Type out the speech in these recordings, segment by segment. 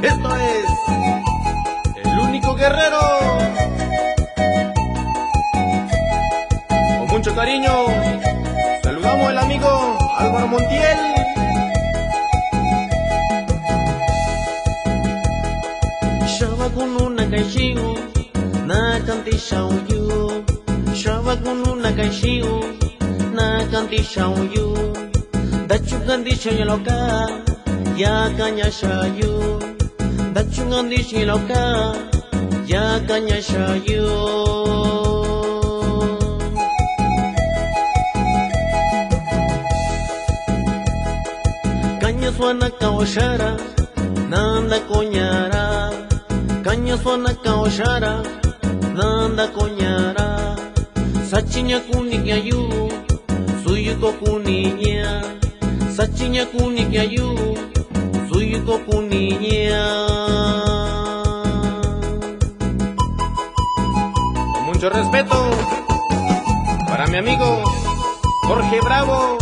Esto es el único guerrero. Con mucho cariño, saludamos al amigo Álvaro Montiel. Shava con una caixinho, na cantixa uyu. Shava con una caixinho, na cantixa uyu. Dachu cantixa yaloka, ya caña shayu. Dachu cantixa yaloka, ya caña shayu. Caña suana kaoshara, nanda coñara. Caña suana kaoshara, nanda coñara. Sachiña kunikiayu, suyuko kuniña. Sachiña kunikiayu, suyuko kuniña. Con mucho respeto para mi amigo Jorge Bravo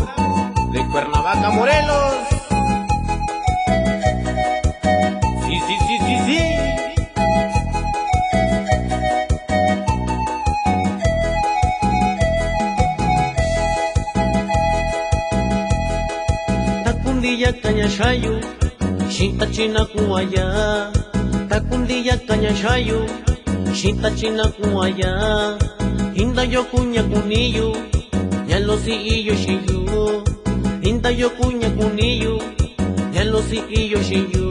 de Cuernavaca, Morelos. Sí, sí, sí, sí, sí. Takundilla caña shayu, shinta china kuaya. Takundilla caña shayu, shinta china kuaya. Hinda yo kuña kunillo, ya lo si yo shiyu. Hinda yo kuña kunillo, ya lo si yo shiyu.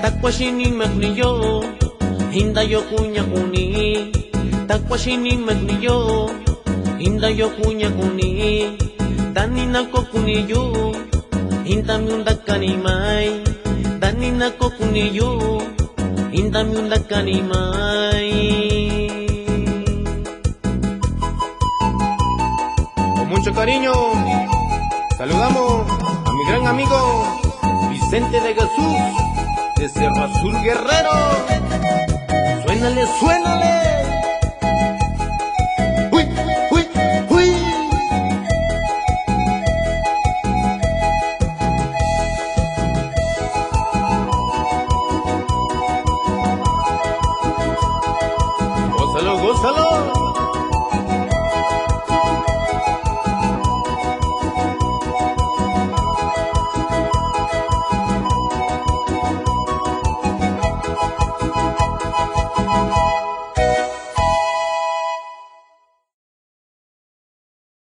Takwashini magniyo, hinda yo kuña kuni. Takwashini magniyo, hinda yo kuña kuni. Dani nako kuniyo, hinda mi kanimay. Dani nako kuniyo, hinda mi kanimay. Con mucho cariño, saludamos a mi gran amigo Vicente de Jesús de Cerro Azul, Guerrero. Suénale, suénale.